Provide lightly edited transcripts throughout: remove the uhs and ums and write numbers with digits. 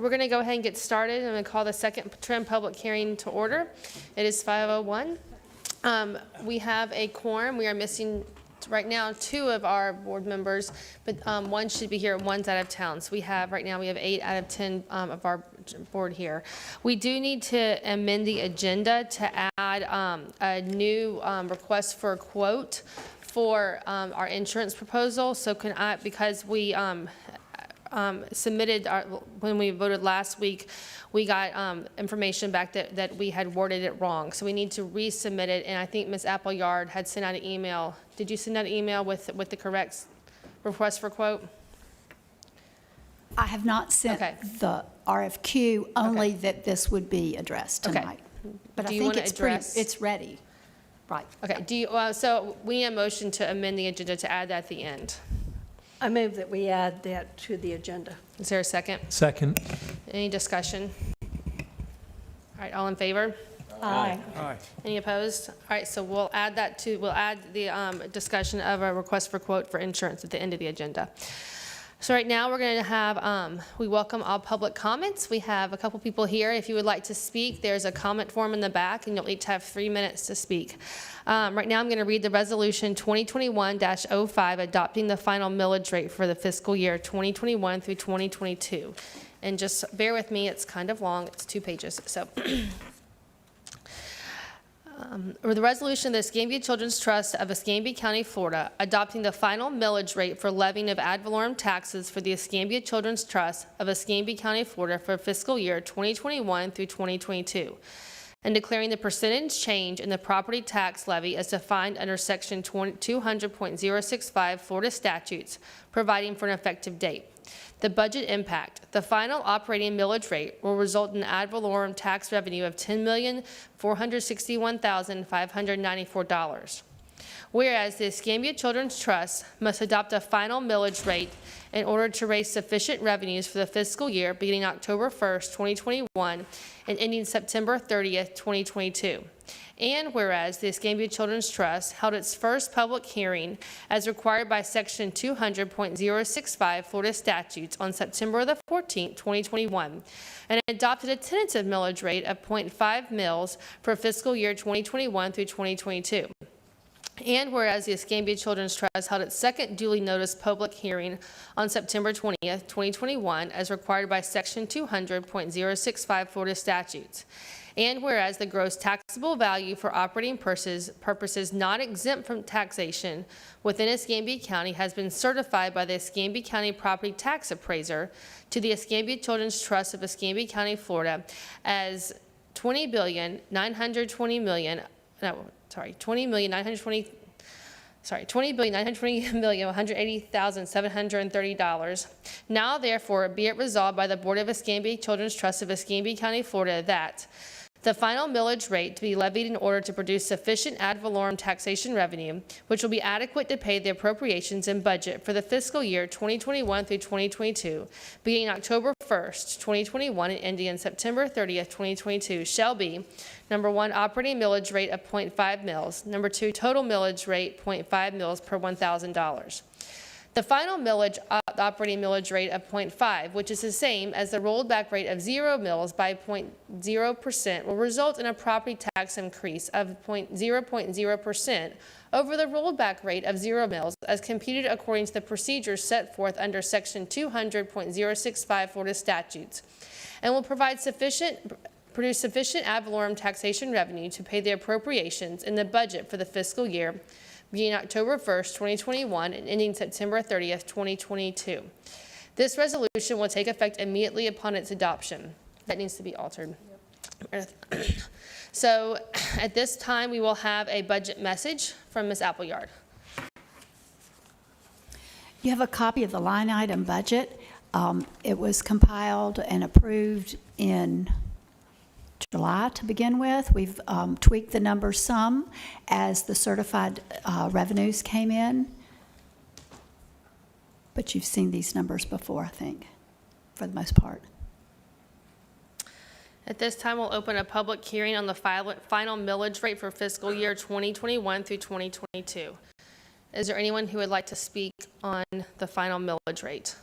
we're going to go ahead and get started. I'm going to call the second trim public hearing to order. It is 5:01. We have a quorum. We are missing right now 2 of our board members, but one should be here, one's out of town. So right now we have 8 out of 10 of our board here. We do need to amend the agenda to add a new request for a quote for our insurance proposal. So because we submitted when we voted last week, we got information back that we had worded it wrong. So we need to resubmit it, and I think Ms. Appleyard had sent out an email. Did you send out an email with the correct request for quote? I have not sent the RFQ, only that this would be addressed tonight. But I think it's ready. Right. Okay. Do you, so we need a motion to amend the agenda to add that at the end. I move that we add that to the agenda. Is there a second? Second. Any discussion? All right, all in favor? Aye. Aye. Any opposed? All right, so we'll add the discussion of a request for quote for insurance at the end of the agenda. So right now we're going to have, we welcome all public comments. We have a couple people here. If you would like to speak, there's a comment form in the back, and you'll each have 3 minutes to speak. Right now I'm going to read the resolution 2021-05 adopting the final millage rate for the fiscal year 2021 through 2022. And just bear with me, it's kind of long, it's 2 pages. So. Or the resolution of the Escambia Children's Trust of Escambia County, Florida, adopting the final millage rate for levying of ad valorem taxes for the Escambia Children's Trust of Escambia County, Florida for fiscal year 2021 through 2022, and declaring the percentage change in the property tax levy as defined under Section 200.065 Florida statutes, providing for an effective date. The budget impact. The final operating millage rate will result in ad valorem tax revenue of $10,461,594. Whereas the Escambia Children's Trust must adopt a final millage rate in order to raise sufficient revenues for the fiscal year beginning October 1st, 2021 and ending September 30th, 2022. And whereas the Escambia Children's Trust held its first public hearing as required by Section 200.065 Florida statutes on September the 14th, 2021, and adopted a tentative millage rate of 0.5 mils for fiscal year 2021 through 2022. And whereas the Escambia Children's Trust held its second duly noticed public hearing on September 20th, 2021, as required by Section 200.065 Florida statutes. And whereas the gross taxable value for operating purposes not exempt from taxation within Escambia County has been certified by the Escambia County Property Tax Appraiser to the Escambia Children's Trust of Escambia County, Florida as $20,920,180,730. Now, therefore, be it resolved by the Board of Escambia Children's Trust of Escambia County, Florida, that the final millage rate to be levied in order to produce sufficient ad valorem taxation revenue, which will be adequate to pay the appropriations and budget for the fiscal year 2021 through 2022, beginning October 1st, 2021 and ending on September 30th, 2022, shall be, number 1, operating millage rate of 0.5 mils. Number 2, total millage rate 0.5 mils per $1,000. The final operating millage rate of 0.5, which is the same as the rolled back rate of 0 mils by 0.0%, will result in a property tax increase of 0.0% over the rolled back rate of 0 mils as computed according to the procedures set forth under Section 200.065 Florida statutes, and will produce sufficient ad valorem taxation revenue to pay the appropriations in the budget for the fiscal year beginning October 1st, 2021 and ending September 30th, 2022. This resolution will take effect immediately upon its adoption. That needs to be altered. Yep. So at this time, we will have a budget message from Ms. Appleyard. You have a copy of the line item budget. It was compiled and approved in July to begin with. We've tweaked the numbers some as the certified revenues came in. But you've seen these numbers before, I think, for the most part. At this time, we'll open a public hearing on the final millage rate for fiscal year 2021 through 2022. Is there anyone who would like to speak on the final millage rate?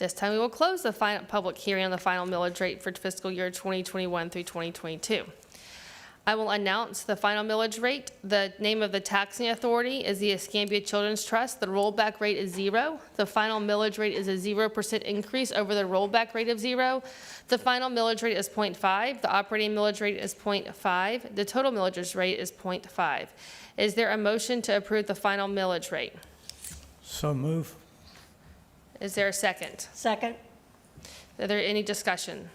This time we will close the final public hearing on the final millage rate for fiscal year 2021 through 2022. I will announce the final millage rate. The name of the taxing authority is the Escambia Children's Trust. The rollback rate is 0. The final millage rate is a 0% increase over the rollback rate of 0. The final millage rate is 0.5. The operating millage rate is 0.5. The total millage rate is 0.5. Is there a motion to approve the final millage rate? So move. Is there a second? Second? Is there any discussion?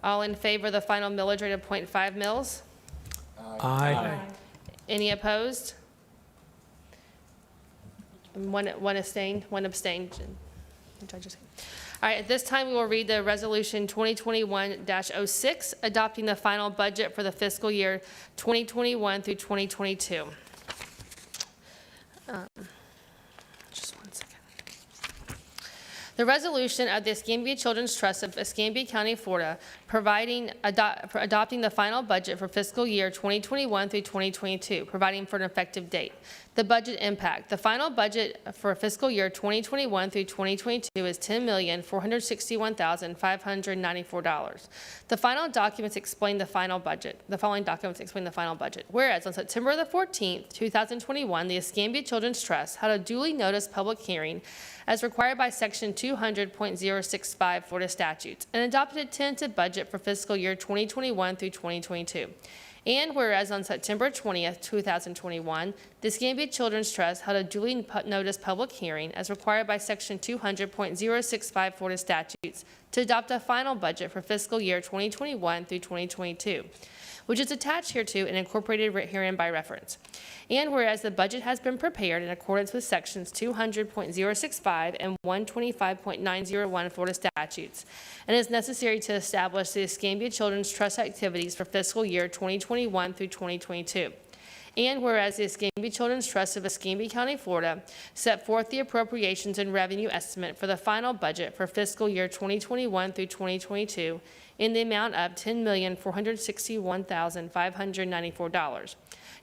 All in favor of the final millage rate of 0.5 mils? Aye. Any opposed? One abstained, one abstained. What did I just say? All right, at this time, we will read the resolution 2021-06, adopting the final budget for the fiscal year 2021 through 2022. Just one second. The resolution of the Escambia Children's Trust of Escambia County, Florida, adopting the final budget for fiscal year 2021 through 2022, providing for an effective date. The budget impact. The final budget for fiscal year 2021 through 2022 is $10,461,594. The final documents explain the final budget. The following documents explain the final budget. Whereas on September the 14th, 2021, the Escambia Children's Trust had a duly noticed public hearing as required by Section 200.065 Florida statutes and adopted a tentative budget for fiscal year 2021 through 2022. And whereas on September 20th, 2021, the Escambia Children's Trust held a duly noticed public hearing as required by Section 200.065 Florida statutes to adopt a final budget for fiscal year 2021 through 2022, which is attached hereto and incorporated herein by reference. And whereas the budget has been prepared in accordance with Sections 200.065 and 125.901 Florida statutes, and is necessary to establish the Escambia Children's Trust activities for fiscal year 2021 through 2022. And whereas the Escambia Children's Trust of Escambia County, Florida, set forth the appropriations and revenue estimate for the final budget for fiscal year 2021 through 2022 in the amount of $10,461,594.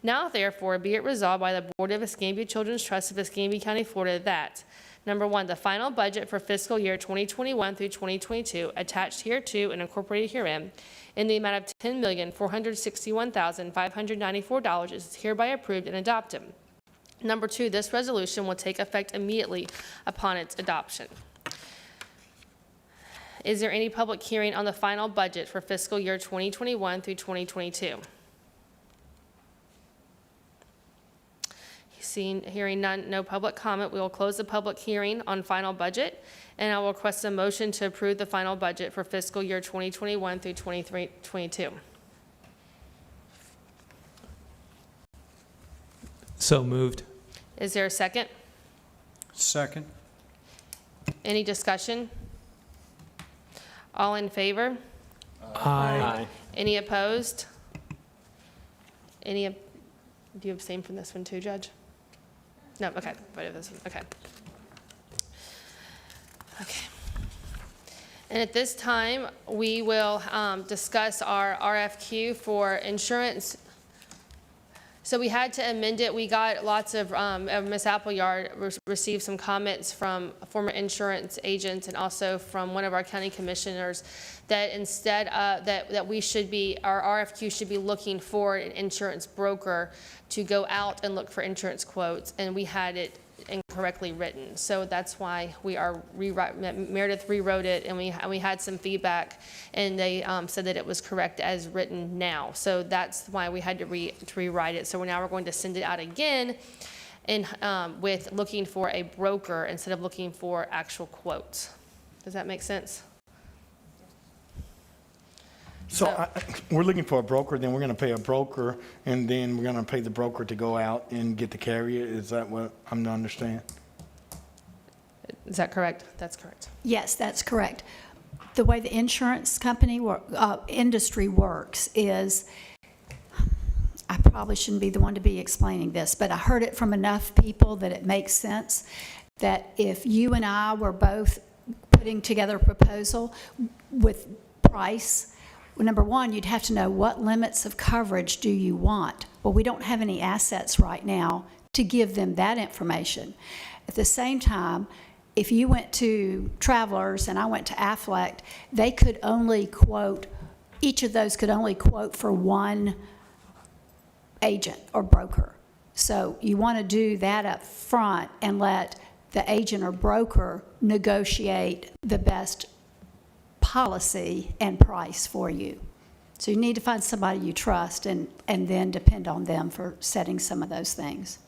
Now, therefore, be it resolved by the Board of Escambia Children's Trust of Escambia County, Florida, that number one, the final budget for fiscal year 2021 through 2022, attached hereto and incorporated herein, in the amount of $10,461,594 is hereby approved and adopted. Number two, this resolution will take effect immediately upon its adoption. Is there any public hearing on the final budget for fiscal year 2021 through 2022? Hearing none, no public comment, we will close the public hearing on final budget, and I will request a motion to approve the final budget for fiscal year 2021 through 2022. So moved. Is there a second? Second. Any discussion? All in favor? Aye. Any opposed? Do you abstain from this one too, Judge? No, okay, voted this one, okay. Okay. And at this time, we will discuss our RFQ for insurance. So we had to amend it. We got lots of, Ms. Appleyard received some comments from former insurance agents and also from one of our county commissioners that instead that we should be, our RFQ should be looking for an insurance broker to go out and look for insurance quotes, and we had it incorrectly written. So that's why we are Meredith rewrote it, and we had some feedback, and they said that it was correct as written now. So that's why we had to rewrite it. So now we're going to send it out again, and with looking for a broker instead of looking for actual quotes. Does that make sense? So we're looking for a broker, then we're going to pay a broker, and then we're going to pay the broker to go out and get the carrier. Is that what I'm to understand? Is that correct? That's correct. Yes, that's correct. The way the insurance company industry works is, I probably shouldn't be the one to be explaining this, but I heard it from enough people that it makes sense that if you and I were both putting together a proposal with price, well, number one, you'd have to know what limits of coverage do you want. Well, we don't have any assets right now to give them that information. At the same time, if you went to Travelers and I went to Aflac, they could only quote, each of those could only quote for one agent or broker. So you want to do that up front and let the agent or broker negotiate the best policy and price for you. So you need to find somebody you trust and then depend on them for setting some of those things.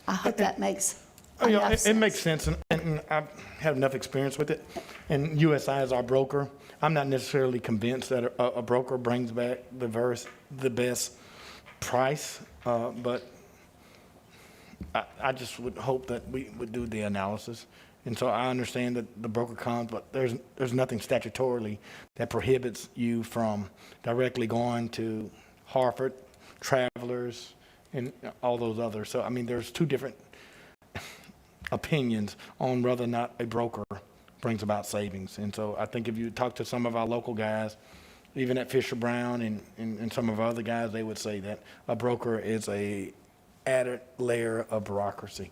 I hope that makes Oh, yeah, enough it sense. makes sense, and I've had enough experience with it. And USI is our broker. I'm not necessarily convinced that a broker brings back the best price, but I just would hope that we would do the analysis. And so I understand that the broker comes, but there's nothing statutorily that prohibits you from directly going to Hartford, Travelers, and all those others. So, I mean, there's two different opinions on whether or not a broker brings about savings. And so I think if you talk to some of our local guys, even at Fisher Brown and some of our other guys, they would say that a broker is a added layer of bureaucracy.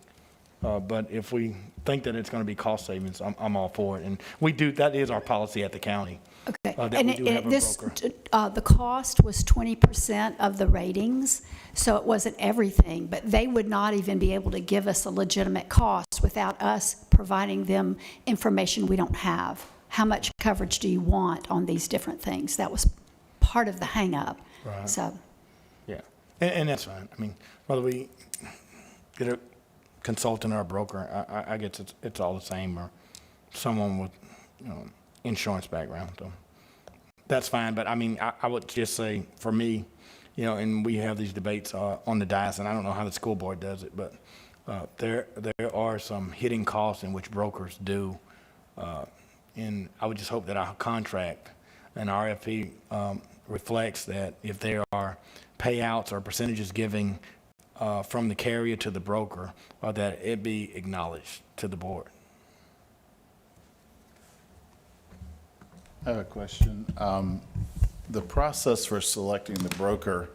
But if we think that it's going to be cost savings, I'm all for it. And we do, that is our policy at the county. Okay. that And we do have a this, broker. the cost was 20% of the ratings, so it wasn't everything, but they would not even be able to give us a legitimate cost without us providing them information we don't have. How much coverage do you want on these different things? That was part of the hang-up. Right. So, Yeah, and that's fine. I mean, whether we get a consultant or a broker, I guess it's all the same, or someone with, insurance background, so that's fine. But I mean, I would just say, for me, and we have these debates on the dais, and I don't know how the school board does it, but there are some hidden costs in which brokers do, and I would just hope that our contract and RFP reflects that if there are payouts or percentages giving from the carrier to the broker, that it be acknowledged to the board. I have a question. The process for selecting the broker,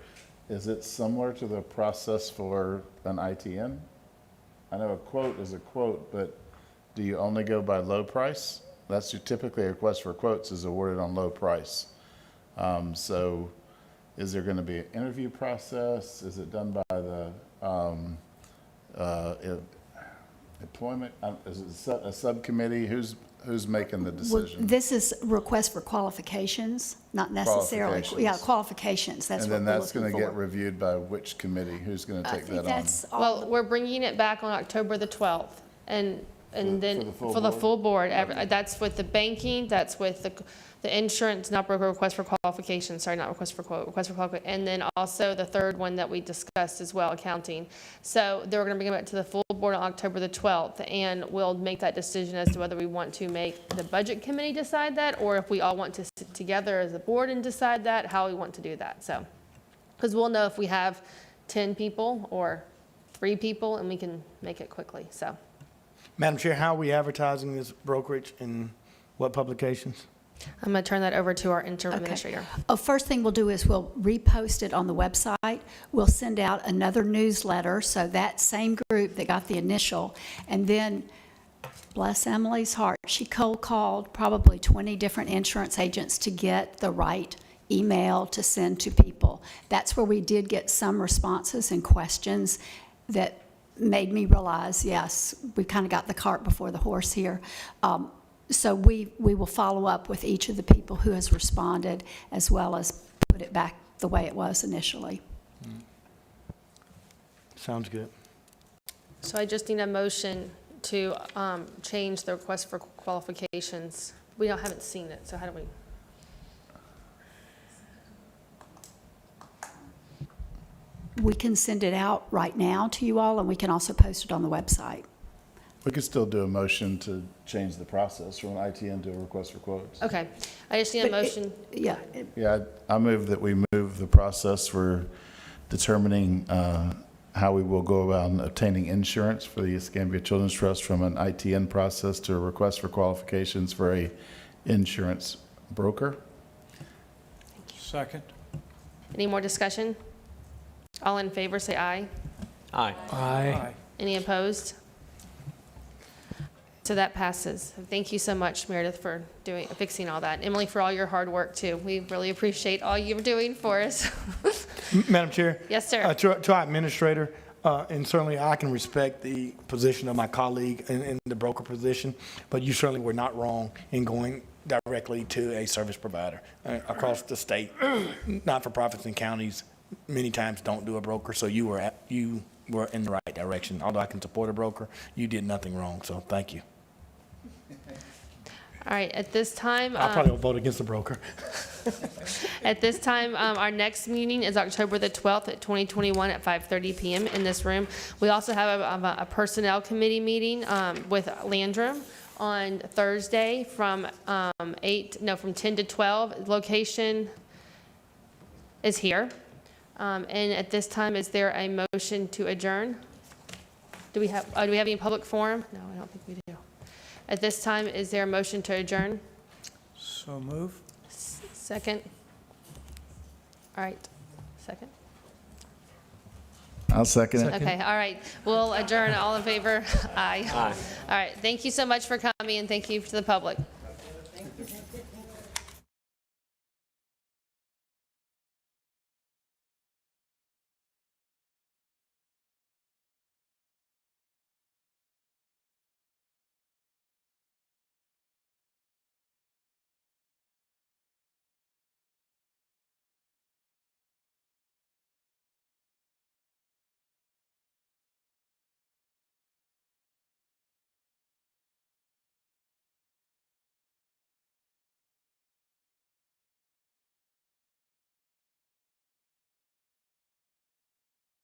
is it similar to the process for an ITN? I know a quote is a quote, but do you only go by low price? That's typically a request for quotes is awarded on low price. So is there going to be an interview process? Is it done by the employment? Is it a subcommittee? Who's making the well, decision? this is request for qualifications, not necessarily. Yeah, qualifications, that's And what then we're that's going looking to for. get reviewed by which committee? Who's going to I take think that on? that's all. Well, we're bringing it back on October the 12th, and then, the full for the board? full board, that's with the banking, that's with the insurance, not broker request for qualification, sorry, not request for quote, request for qualification, and then also the third one that we discussed as well, accounting. So they're gonna bring it back to the full board on October the 12th, and we'll make that decision as to whether we want to make the budget committee decide that, or if we all want to sit together as a board and decide that, how we want to do that, so. Because we'll know if we have 10 people or 3 people, and we can make it quickly, so. Madam Chair, how are we advertising this brokerage and what publications? I'm going to turn that over to our interim Okay. administrator. First thing we'll do is we'll repost it on the website. We'll send out another newsletter, so that same group that got the initial, and then, bless Emily's heart, she cold called probably 20 different insurance agents to get the right email to send to people. That's where we did get some responses and questions that made me realize, yes, we kind of got the cart before the horse here. So we will follow up with each of the people who has responded, as well as put it back the way it was initially. Sounds good. So I just need a motion to change the request for qualifications. We haven't seen it, so how do we? We can send it out right now to you all, and we can also post it on the website. We could still do a motion to change the process from an ITN to a request for quotes. Okay, I just need a But it- motion. Yeah, Yeah, I move that we move the process for determining how we will go about obtaining insurance for the Escambia Children's Trust from an ITN process to a request for qualifications for a insurance broker. Second. Any more discussion? All in favor, say aye. Aye. Aye. Any opposed? So that passes. Thank you so much, Meredith, for fixing all that. Emily, for all your hard work, too. We really appreciate all you're doing for us. Madam Chair? Yes, sir. To our administrator, and certainly I can respect the position of my colleague in the broker position, but you certainly were not wrong in going directly to a service provider. Across the state, not-for-profits and counties many times don't do a broker, so you were in the right direction. Although I can support a broker, you did nothing wrong, so thank you. All right, at this time, I probably will vote against the broker. our next meeting is October the 12th at 2021 at 5:30 PM in this room. We also have a Personnel Committee meeting with Landrum on Thursday from 10 to 12. Location is here. And at this time, is there a motion to adjourn? Do we have any public forum? No, I don't think we do. At this time, is there a motion to adjourn? So move. Second? All right, second? I'll second it. Okay, all right. We'll adjourn. All in favor? Aye. All right, thank you so much for coming, and thank you to the public.